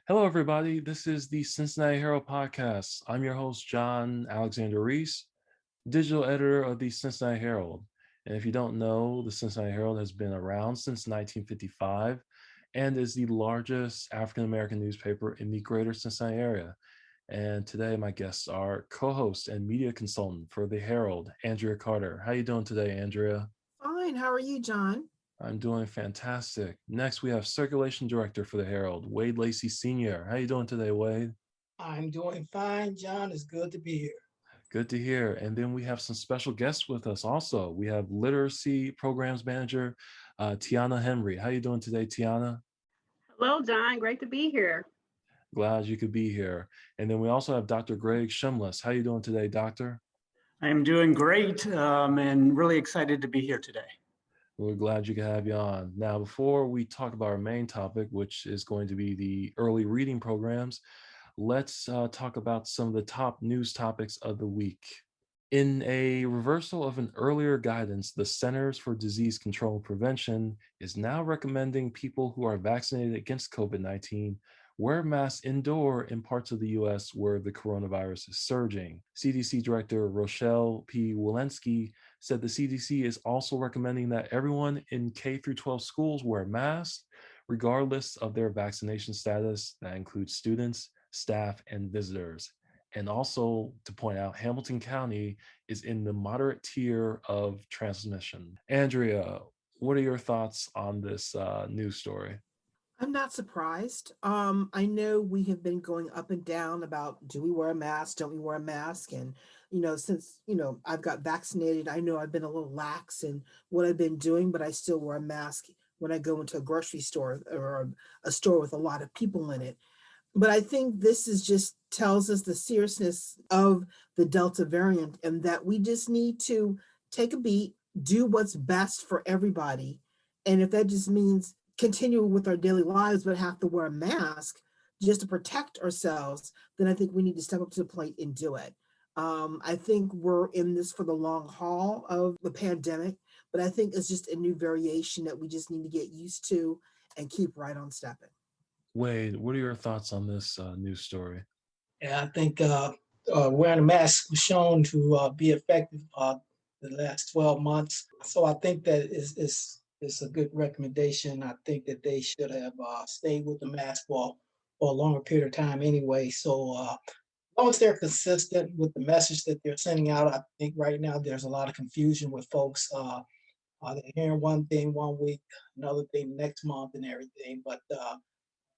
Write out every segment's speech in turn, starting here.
Hello, everybody. This is the Cincinnati Herald Podcast. I'm your host, John Alexander Reese, digital editor of the Cincinnati Herald. And if you don't know, the Cincinnati Herald has been around since 1955 and is the largest African American newspaper in the greater Cincinnati area. And today, my guests are co-host and media consultant for the Herald, Andria Carter. How you doing today, Andrea? Fine. How are you, John? I'm doing fantastic. Next, we have circulation director for the Herald, Wade Lacey Sr. How you doing today, Wade? I'm doing fine, John. It's good to be here. Good to hear. And then we have some special guests with us also. We have literacy programs manager, Tiana Henry. How you doing today, Tiana? Hello, John. Great to be here. Glad you could be here. And then we also have Dr. Greg Szumlas. How you doing today, doctor? I am doing great and really excited to be here today. We're glad you could have you on. Now, before we talk about our main topic, which is going to be the early reading programs, let's talk about some of the top news topics of the week. In a reversal of an earlier guidance, the Centers for Disease Control and Prevention is now recommending people who are vaccinated against COVID-19 wear masks indoor in parts of the U.S. where the coronavirus is surging. CDC Director Rochelle P. Walensky said the CDC is also recommending that everyone in K through 12 schools wear masks, regardless of their vaccination status. That includes students, staff, and visitors. And also to point out, Hamilton County is in the moderate tier of transmission. Andrea, what are your thoughts on this news story? I'm not surprised. I know we have been going up and down about do we wear a mask, don't we wear a mask? And, since, I've got vaccinated, I know I've been a little lax in what I've been doing, but I still wear a mask when I go into a grocery store or a store with a lot of people in it. But I think this is just tells us the seriousness of the Delta variant and that we just need to take a beat, do what's best for everybody. And if that just means continue with our daily lives, but have to wear a mask just to protect ourselves, then I think we need to step up to the plate and do it. I think we're in this for the long haul of the pandemic, but I think it's just a new variation that we just need to get used to and keep right on stepping. Wade, what are your thoughts on this news story? Yeah, I think wearing a mask was shown to be effective the last 12 months. So I think that is a good recommendation. I think that they should have stayed with the mask for a longer period of time anyway. So as long as they're consistent with the message that they're sending out, I think right now there's a lot of confusion with folks. They're hearing one thing one week, another thing next month and everything. But I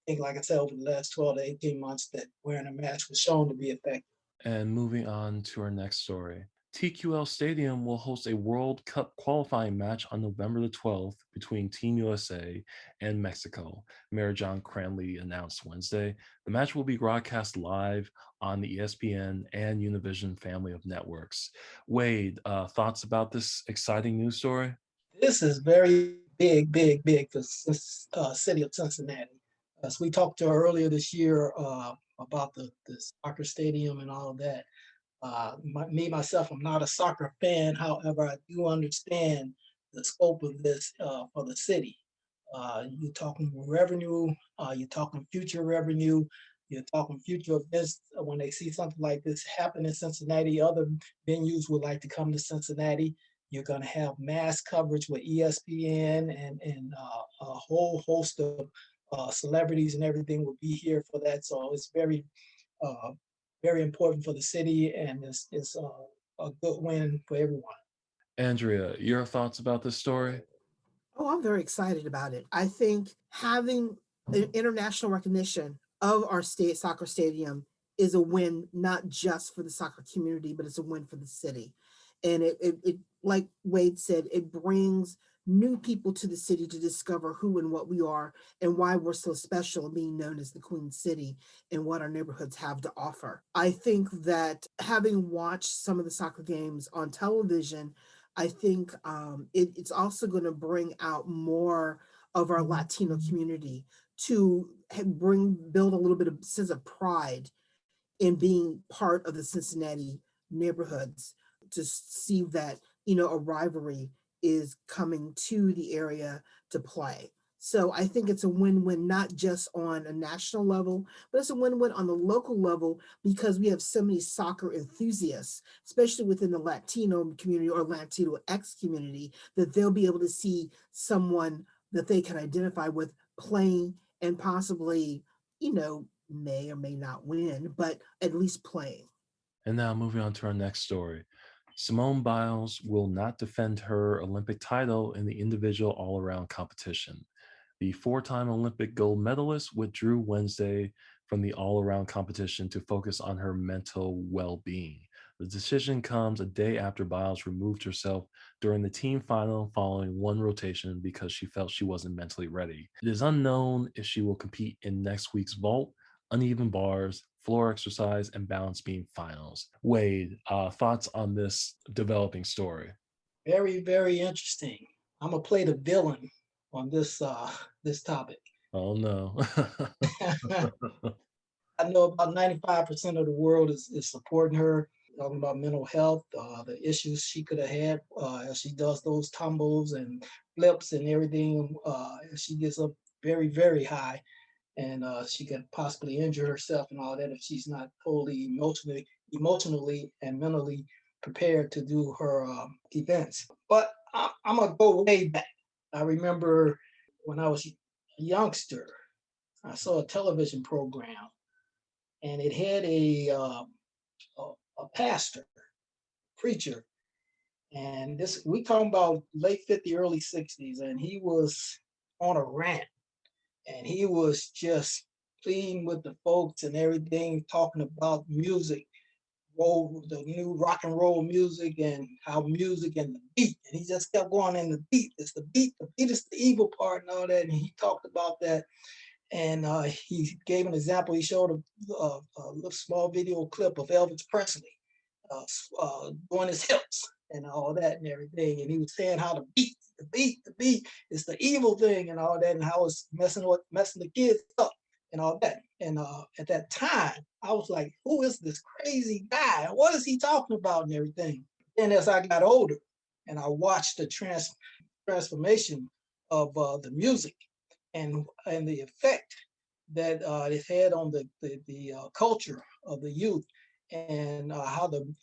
think, like I said, over the last 12 to 18 months that wearing a mask was shown to be effective. And moving on to our next story. TQL Stadium will host a World Cup qualifying match on November the 12th between Team USA and Mexico, Mayor John Cranley announced Wednesday. The match will be broadcast live on the ESPN and Univision family of networks. Wade, thoughts about this exciting news story? This is very big for the city of Cincinnati. As we talked to earlier this year about the soccer stadium and all of that. Myself, I'm not a soccer fan. However, I do understand the scope of this for the city. You're talking revenue, you're talking future revenue, you're talking future events. When they see something like this happen in Cincinnati, other venues would like to come to Cincinnati. You're going to have mass coverage with ESPN and a whole host of celebrities and everything will be here for that. So it's uh, very important for the city, and it's a good win for everyone. Andrea, your thoughts about this story? Oh, I'm very excited about it. I think having international recognition of our state soccer stadium is a win, not just for the soccer community, but it's a win for the city. And it like Wade said, it brings new people to the city to discover who and what we are and why we're so special and being known as the Queen City and what our neighborhoods have to offer. I think that having watched some of the soccer games on television, I think it's also going to bring out more of our Latino community to build a little bit of sense of pride in being part of the Cincinnati neighborhoods, to see that a rivalry is coming to the area to play. So I think it's a win-win, not just on a national level, but it's a win-win on the local level because we have so many soccer enthusiasts, especially within the Latino community or Latino X community, that they'll be able to see someone that they can identify with playing and possibly, may or may not win, but at least playing. And now moving on to our next story. Simone Biles will not defend her Olympic title in the individual all-around competition. The four-time Olympic gold medalist withdrew Wednesday from the all-around competition to focus on her mental well-being. The decision comes a day after Biles removed herself during the team final following one rotation because she felt she wasn't mentally ready. It is unknown if she will compete in next week's vault, uneven bars, floor exercise, and balance beam finals. Wade, thoughts on this developing story? Very, very interesting. I'm gonna play the villain on this topic. Oh no. I know about 95% of the world is supporting her, talking about mental health, the issues she could have had as she does those tumbles and flips and everything. As she gets up very, very high, and she could possibly injure herself and all that if she's not totally emotionally and mentally prepared to do her events. But I'm gonna go way back. I remember when I was a youngster, I saw a television program, and it had a pastor, preacher, and this we talking about late 50s, early 60s, and he was on a rant, and he was just pleading with the folks and everything, talking about music, the new rock and roll music, and how music and the beat, and he just kept going in the beat. It's the beat is the evil part and all that, and he talked about that. And he gave an example. He showed a little small video clip of Elvis Presley doing his hips and all that and everything. And he was saying how the beat is the evil thing and all that, and how it's messing the kids up and all that. And at that time, I was like, who is this crazy guy? What is he talking about and everything? And as I got older and I watched the transformation of the music, and the effect that it had on the culture of the youth, and how the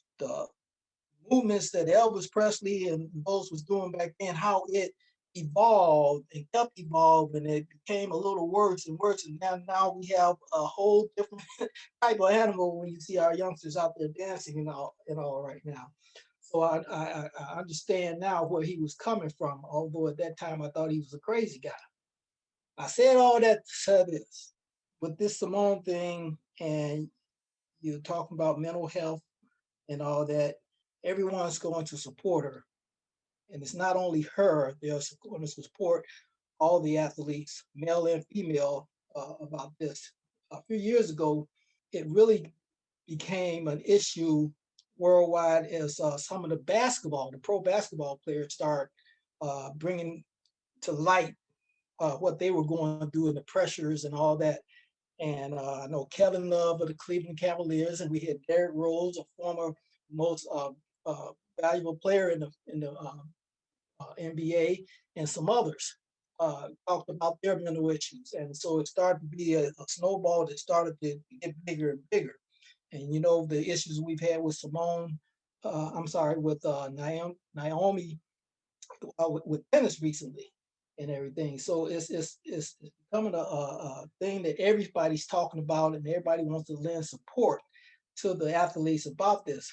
movements that Elvis Presley and those was doing back then, how it evolved and kept evolving, and it became a little worse and worse. And now we have a whole different type of animal when you see our youngsters out there dancing and all right now. So I understand now where he was coming from, although at that time I thought he was a crazy guy. I said all that to say this. With this Simone thing, and you're talking about mental health and all that, everyone's going to support her. And it's not only her, they're going to support all the athletes, male and female, about this. A few years ago, it really became an issue worldwide as some of the pro basketball players start bringing to light what they were going through and the pressures and all that. And I know Kevin Love of the Cleveland Cavaliers, and we had Derrick Rose, a former most valuable player in the NBA, and some others talked about their mental issues. And so it started to be a snowball that started to get bigger and bigger. And the issues we've had with with Naomi with tennis recently and everything. So it's becoming a thing that everybody's talking about, and everybody wants to lend support to the athletes about this.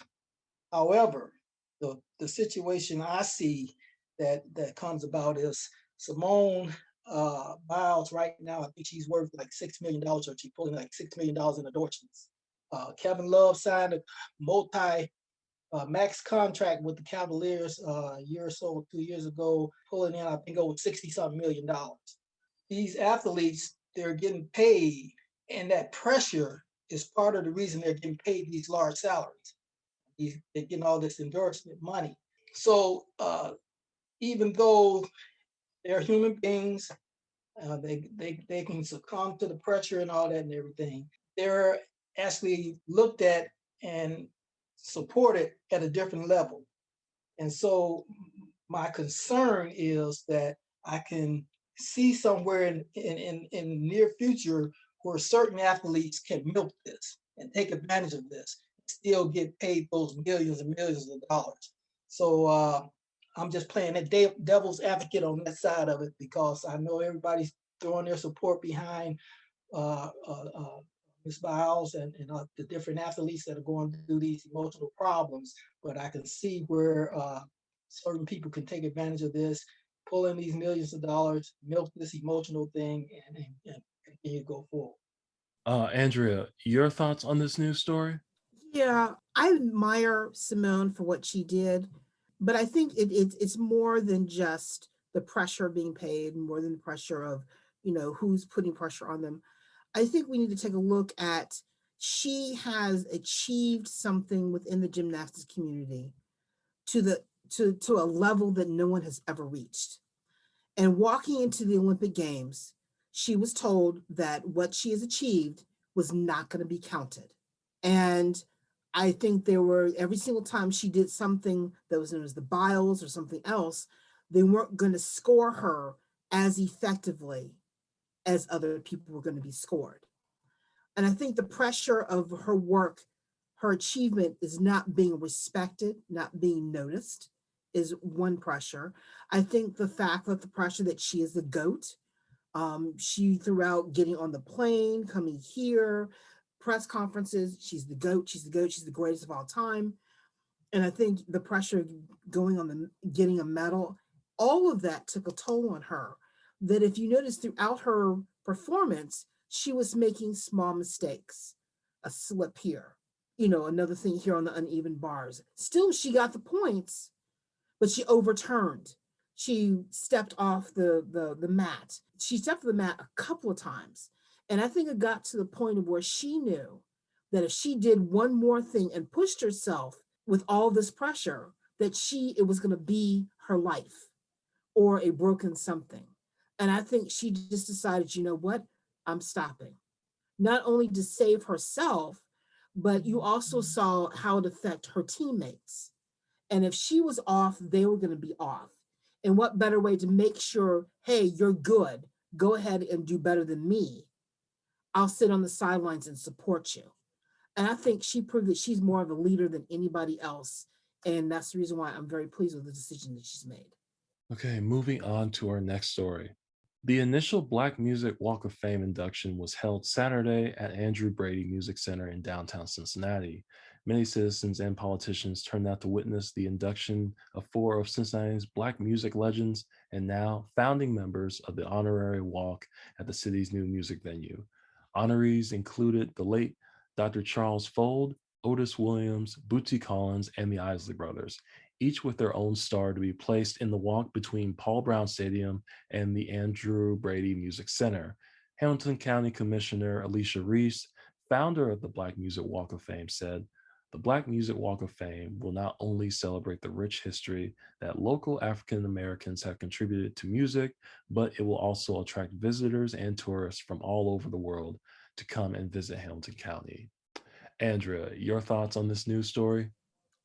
However, the situation I see that comes about is Simone Biles right now, I think she's worth like $6 million, or she's pulling like $6 million in endorsements. Kevin Love signed a max contract with the Cavaliers a year or so, 2 years ago, pulling in, I think, over $60-something million. These athletes, they're getting paid, and that pressure is part of the reason they're getting paid these large salaries. They're getting all this endorsement money. So even though they're human beings, they can succumb to the pressure and all that and everything, they're actually looked at and supported at a different level. And so my concern is that I can see somewhere in the near future where certain athletes can milk this and take advantage of this, still get paid those millions and millions of dollars. So I'm just playing the devil's advocate on that side of it because I know everybody's throwing their support behind uh, uh, uh, Ms. Biles and the different athletes that are going through these emotional problems. But I can see where certain people can take advantage of this, pull in these millions of dollars, milk this emotional thing, and continue to go forward. Andrea, your thoughts on this news story? Yeah, I admire Simone for what she did, but I think it's more than just the pressure being paid, more than the pressure of, who's putting pressure on them. I think we need to take a look at she has achieved something within the gymnastics community to the to a level that no one has ever reached. And walking into the Olympic Games, she was told that what she has achieved was not going to be counted. And I think there were every single time she did something that was known as the biles or something else, they weren't going to score her as effectively as other people were going to be scored. And I think the pressure of her work, her achievement is not being respected, not being noticed is one pressure. I think the fact that the pressure that she is the GOAT, she throughout getting on the plane, coming here, press conferences, she's the GOAT, she's the GOAT, she's the greatest of all time. And I think the pressure of going on the getting a medal, all of that took a toll on her. That if you notice throughout her performance, she was making small mistakes, a slip here, another thing here on the uneven bars. Still, she got the points, but she overturned. She stepped off the mat. She stepped off the mat a couple of times. And I think it got to the point of where she knew that if she did one more thing and pushed herself with all this pressure, that it was going to be her life or a broken something. And I think she just decided, you know what? I'm stopping. Not only to save herself, but you also saw how it affected her teammates. And if she was off, they were going to be off. And what better way to make sure, hey, you're good. Go ahead and do better than me. I'll sit on the sidelines and support you. And I think she proved that she's more of a leader than anybody else. And that's the reason why I'm very pleased with the decision that she's made. Okay, moving on to our next story. The initial Black Music Walk of Fame induction was held Saturday at Andrew Brady Music Center in downtown Cincinnati. Many citizens and politicians turned out to witness the induction of four of Cincinnati's Black music legends and now founding members of the honorary walk at the city's new music venue. Honorees included the late Dr. Charles Fold, Otis Williams, Bootsy Collins, and the Isley Brothers, each with their own star to be placed in the walk between Paul Brown Stadium and the Andrew Brady Music Center. Hamilton County Commissioner Alicia Reese, founder of the Black Music Walk of Fame, said, "The Black Music Walk of Fame will not only celebrate the rich history that local African Americans have contributed to music, but it will also attract visitors and tourists from all over the world to come and visit Hamilton County." Andrea, your thoughts on this news story?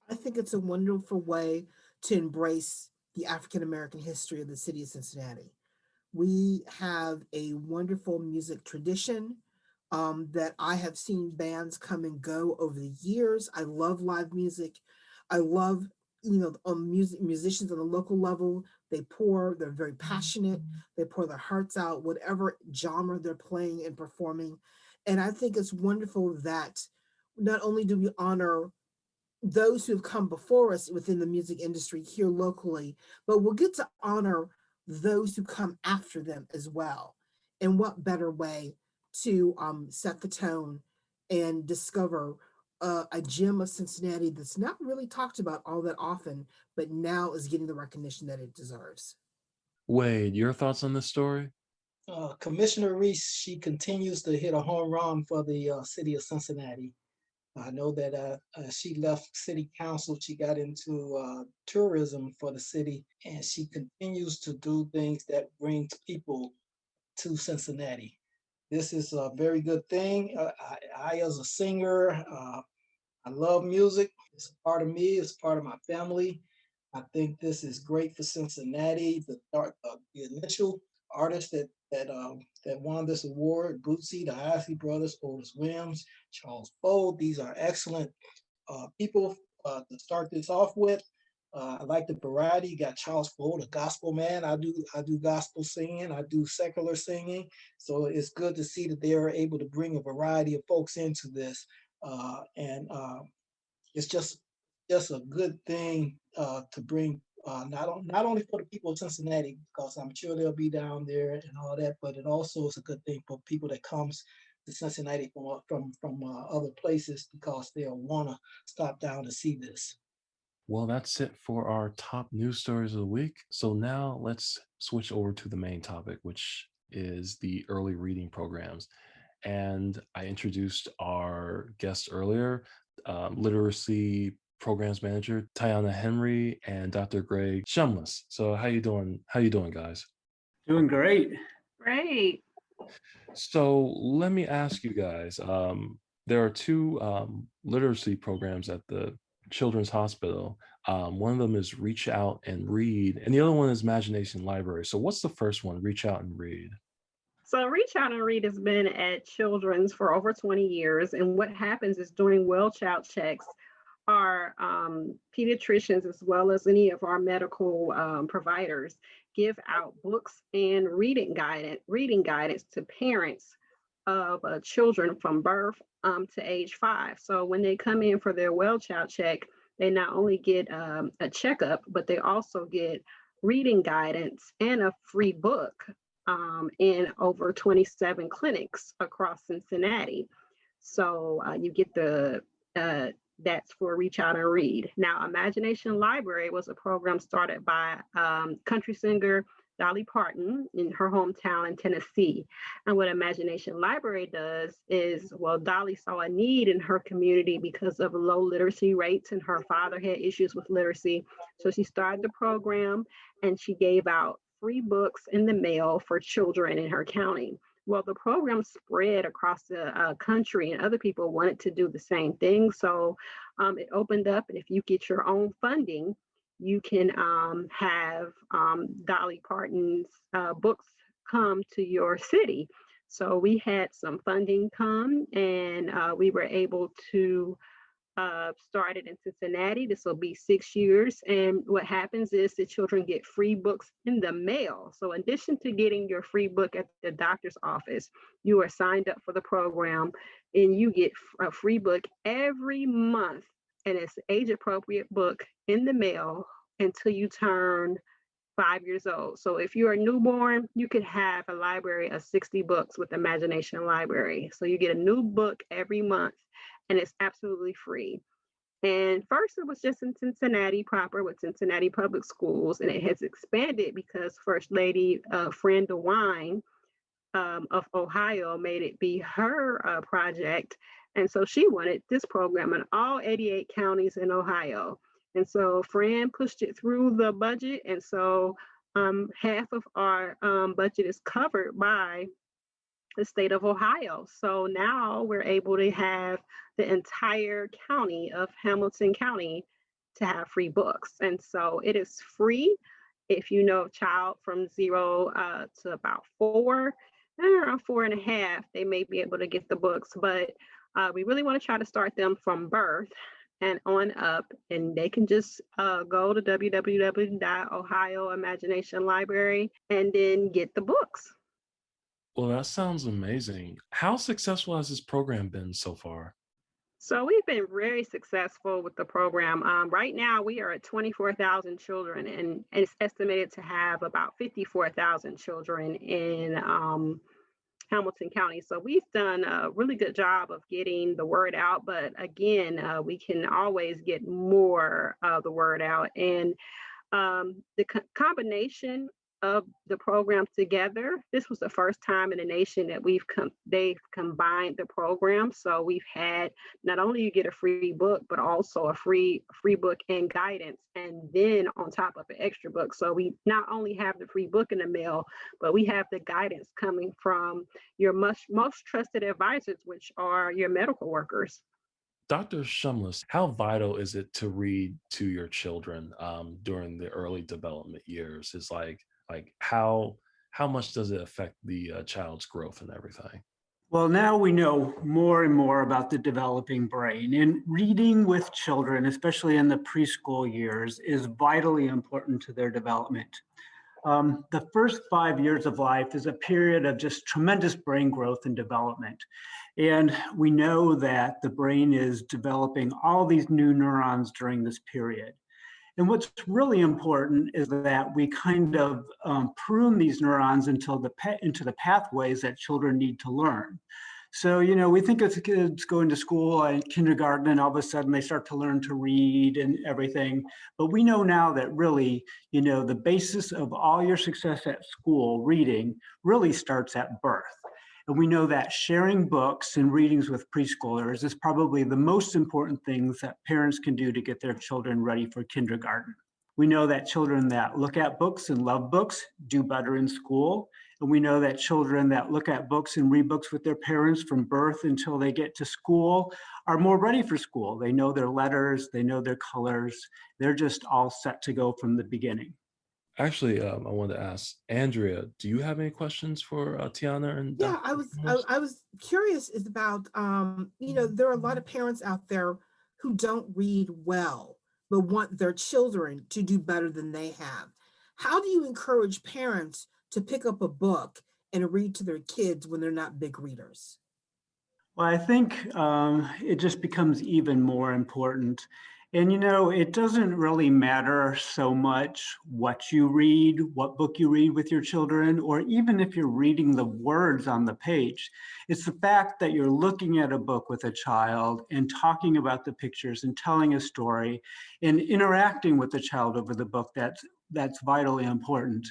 I think it's a wonderful way to embrace the African American history of the city of Cincinnati. We have a wonderful music tradition that I have seen bands come and go over the years. I love live music. I love, musicians on the local level. They're very passionate. They pour their hearts out, whatever genre they're playing and performing. And I think it's wonderful that not only do we honor those who have come before us within the music industry here locally, but we'll get to honor those who come after them as well. And what better way to set the tone and discover a gem of Cincinnati that's not really talked about all that often, but now is getting the recognition that it deserves. Wade, your thoughts on this story? Commissioner Reese, she continues to hit a home run for the city of Cincinnati. I know that she left city council. She got into tourism for the city, and she continues to do things that brings people to Cincinnati. This is a very good thing. As a singer, I love music. It's a part of me. It's part of my family. I think this is great for Cincinnati. The initial artists that won this award: Bootsy, the Isley Brothers, Otis Williams, Charles Fold. These are excellent people to start this off with. I like the variety. You got Charles Fold, a gospel man. I do gospel singing. I do secular singing. So it's good to see that they are able to bring a variety of folks into this, and it's just a good thing to bring. Not only for the people of Cincinnati, because I'm sure they'll be down there and all that, but it also is a good thing for people that comes to Cincinnati from other places, because they'll want to stop down to see this. Well, that's it for our top news stories of the week. So now let's switch over to the main topic, which is the early reading programs. And I introduced our guests earlier, literacy programs manager Tiana Henry and Dr. Greg Szumlas. So how you doing? How you doing, guys? Doing great. Great. So let me ask you guys. There are two literacy programs at the Children's Hospital. One of them is Reach Out and Read, and the other one is Imagination Library. So what's the first one? Reach Out and Read. So Reach Out and Read has been at Children's for over 20 years. And what happens is during well child checks, our pediatricians, as well as any of our medical providers, give out books and reading guidance to parents of children from birth to age 5. So when they come in for their well child check, they not only get a checkup, but they also get reading guidance and a free book in over 27 clinics across Cincinnati. So you get that's for Reach Out and Read. Now, Imagination Library was a program started by country singer Dolly Parton in her hometown in Tennessee. And what Imagination Library does is, well, Dolly saw a need in her community because of low literacy rates, and her father had issues with literacy. So she started the program, and she gave out free books in the mail for children in her county. Well, the program spread across the country, and other people wanted to do the same thing. So it opened up, and if you get your own funding, you can have Dolly Parton's books come to your city. So we had some funding come, and we were able to started in Cincinnati. This will be 6 years. And what happens is the children get free books in the mail. So in addition to getting your free book at the doctor's office, you are signed up for the program and you get a free book every month. And it's an age appropriate book in the mail until you turn 5 years old. So if you're a newborn, you could have a library of 60 books with Imagination Library. So you get a new book every month, and it's absolutely free. And first it was just in Cincinnati proper with Cincinnati Public Schools, and it has expanded because First Lady Fran DeWine of Ohio made it be her project. And so she wanted this program in all 88 counties in Ohio. And so Fran pushed it through the budget. And so half of our budget is covered by the state of Ohio. So now we're able to have the entire county of Hamilton County to have free books. And so it is free if you know a child from 0 to about 4, and around 4.5, they may be able to get the books. But we really want to try to start them from birth and on up, and they can just go to www.Ohio Imagination Library and then get the books. Well, that sounds amazing. How successful has this program been so far? So we've been very successful with the program. Right now, we are at 24,000 children, and it's estimated to have about 54,000 children in Hamilton County. So we've done a really good job of getting the word out, but again, we can always get more of the word out. And the combination of the programs together, this was the first time in the nation that they've combined the program. So we've had not only you get a free book, but also a free book and guidance, and then on top of an extra book. So we not only have the free book in the mail, but we have the guidance coming from your most trusted advisors, which are your medical workers. Dr. Szumlas, how vital is it to read to your children during the early development years? Is like how how much does it affect the child's growth and everything? Well, now we know more and more about the developing brain, and reading with children, especially in the preschool years, is vitally important to their development. The first 5 years of life is a period of just tremendous brain growth and development. And we know that the brain is developing all these new neurons during this period. And what's really important is that we kind of prune these neurons into the pathways that children need to learn. So, we think of kids going to school and kindergarten, and all of a sudden they start to learn to read and everything. But we know now that really, the basis of all your success at school, reading, really starts at birth. And we know that sharing books and readings with preschoolers is probably the most important things that parents can do to get their children ready for kindergarten. We know that children that look at books and love books do better in school. And we know that children that look at books and read books with their parents from birth until they get to school are more ready for school. They know their letters, they know their colors. They're just all set to go from the beginning. Actually, I wanted to ask Andrea, do you have any questions for Tiana and Yeah, Dr. I was curious is about there are a lot of parents out there who don't read well, but want their children to do better than they have. How do you encourage parents to pick up a book and read to their kids when they're not big readers? Well, I think it just becomes even more important. And, it doesn't really matter so much what you read, what book you read with your children, or even if you're reading the words on the page. It's the fact that you're looking at a book with a child and talking about the pictures and telling a story and interacting with the child over the book that's vitally important.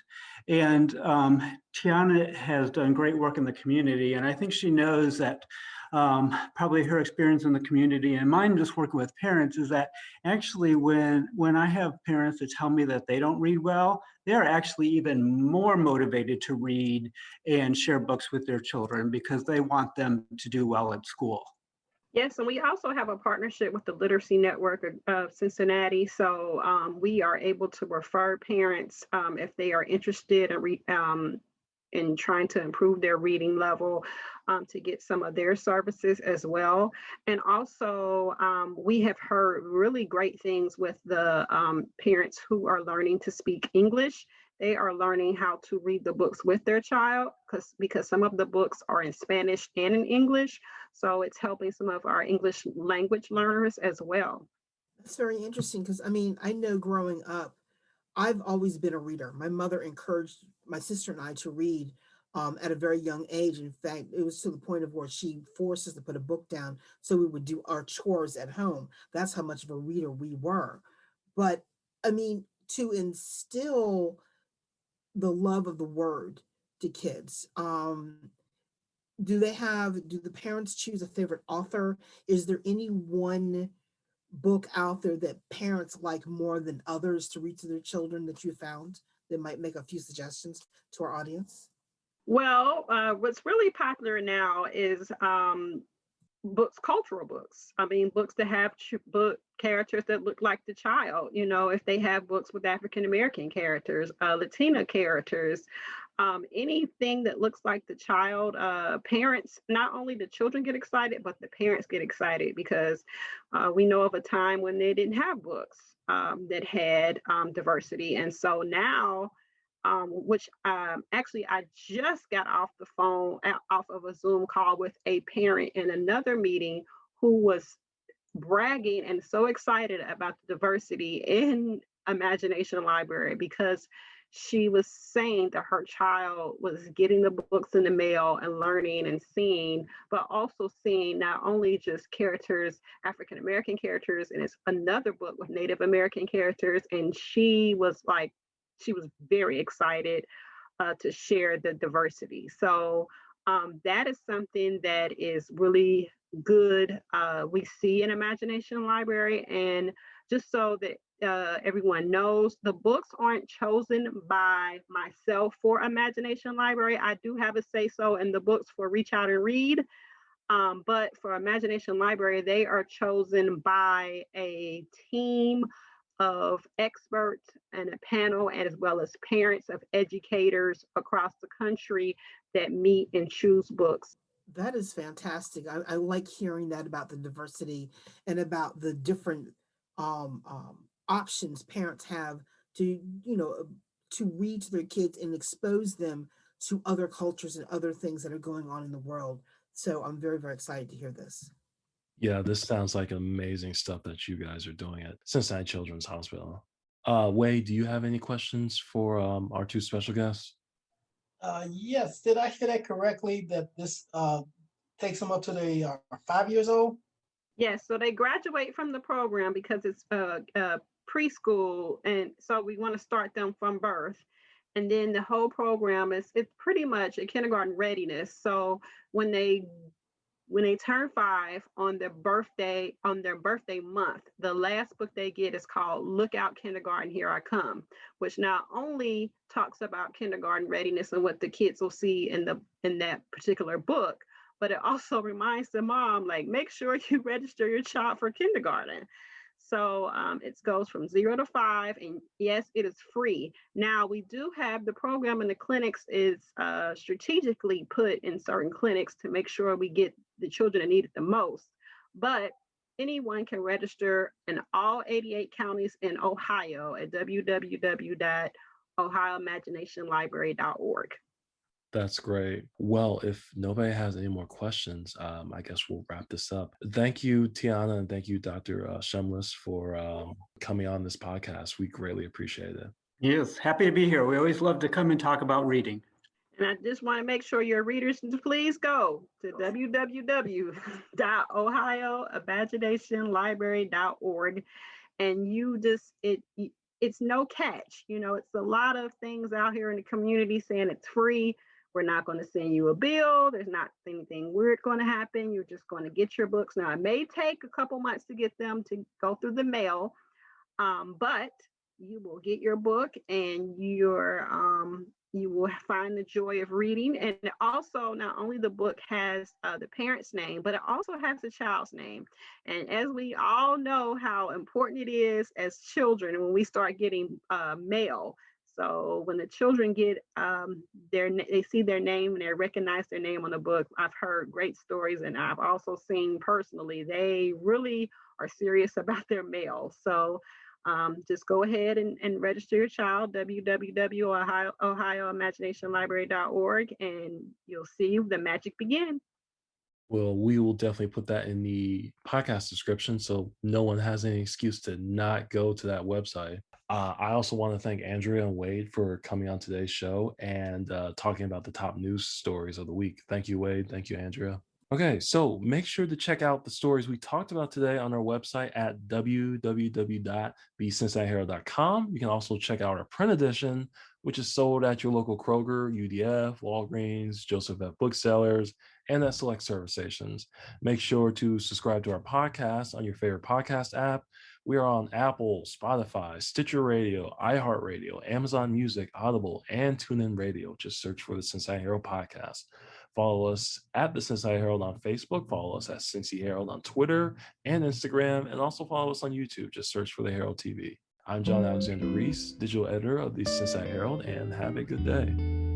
And Tiana has done great work in the community, and I think she knows that probably her experience in the community and mine just working with parents is that actually when I have parents that tell me that they don't read well, they're actually even more motivated to read and share books with their children because they want them to do well at school. Yes, and we also have a partnership with the Literacy Network of Cincinnati. So we are able to refer parents if they are interested in trying to improve their reading level to get some of their services as well. And also, we have heard really great things with the parents who are learning to speak English. They are learning how to read the books with their child because some of the books are in Spanish and in English. So it's helping some of our English language learners as well. That's very interesting because I know growing up, I've always been a reader. My mother encouraged my sister and I to read at a very young age. In fact, it was to the point of where she forced us to put a book down so we would do our chores at home. That's how much of a reader we were. But to instill the love of the word to kids, do the parents choose a favorite author? Is there any one book out there that parents like more than others to read to their children that you found that might make a few suggestions to our audience? Well, what's really popular now is books, cultural books. Books that have book characters that look like the child. If they have books with African American characters, Latina characters, anything that looks like the child. Parents, not only the children get excited, but the parents get excited because we know of a time when they didn't have books that had diversity, and so now. Which actually I just got off the phone, off of a Zoom call with a parent in another meeting who was bragging and so excited about the diversity in Imagination Library because she was saying that her child was getting the books in the mail and learning and seeing, but also seeing not only just characters, African American characters, and it's another book with Native American characters, and she was very excited to share the diversity. So that is something that is really good. We see in Imagination Library, and just so that everyone knows, the books aren't chosen by myself for Imagination Library. I do have a say-so in the books for Reach Out and Read. But for Imagination Library, they are chosen by a team of experts and a panel, as well as parents of educators across the country that meet and choose books. That is fantastic. I like hearing that about the diversity and about the different options parents have to, to read to their kids and expose them to other cultures and other things that are going on in the world. So I'm very, very excited to hear this. Yeah, this sounds like amazing stuff that you guys are doing at Cincinnati Children's Hospital. Wade, do you have any questions for our two special guests? Yes, did I hear that correctly? That this takes them up to they are 5 years old? Yes, so they graduate from the program because it's preschool, and so we want to start them from birth. And then the whole program it's pretty much a kindergarten readiness. So when they turn 5 on their birthday month, the last book they get is called Look Out Kindergarten, Here I Come, which not only talks about kindergarten readiness and what the kids will see in that particular book, but it also reminds the mom, like, make sure you register your child for kindergarten. So it goes from 0 to 5, and yes, it is free. Now, we do have the program in the clinics is strategically put in certain clinics to make sure we get the children that need it the most. But anyone can register in all 88 counties in Ohio at www.ohioimaginationlibrary.org. That's great. Well, if nobody has any more questions, I guess we'll wrap this up. Thank you, Tiana, and thank you, Dr. Szumlas, for coming on this podcast. We greatly appreciate it. Yes, happy to be here. We always love to come and talk about reading. And I just want to make sure your readers, please go to www.ohioimaginationlibrary.org, and it's no catch. It's a lot of things out here in the community saying it's free. We're not going to send you a bill. There's not anything weird going to happen. You're just going to get your books. Now, it may take a couple months to get them to go through the mail, but you will get your book, and you will find the joy of reading. And also, not only the book has the parent's name, but it also has the child's name. And as we all know how important it is as children when we start getting mail. So when the children get they see their name and they recognize their name on the book, I've heard great stories, and I've also seen personally, they really are serious about their mail. So just go ahead and register your child, www.ohioimaginationlibrary.org, and you'll see the magic begin. Well, we will definitely put that in the podcast description so no one has any excuse to not go to that website. I also want to thank Andria and Wade for coming on today's show and talking about the top news stories of the week. Thank you, Wade. Thank you, Andria. Okay, so make sure to check out the stories we talked about today on our website at www.thecincinnatiherald.com. You can also check out our print edition, which is sold at your local Kroger, UDF, Walgreens, Joseph F. Booksellers, and at select service stations. Make sure to subscribe to our podcast on your favorite podcast app. We are on Apple, Spotify, Stitcher Radio, iHeartRadio, Amazon Music, Audible, and TuneIn Radio. Just search for the Cincinnati Herald Podcast. Follow us at the Cincinnati Herald on Facebook. Follow us at Cincy Herald on Twitter and Instagram. And also follow us on YouTube. Just search for the Herald TV. I'm John Alexander Reese, digital editor of the Cincinnati Herald, and have a good day.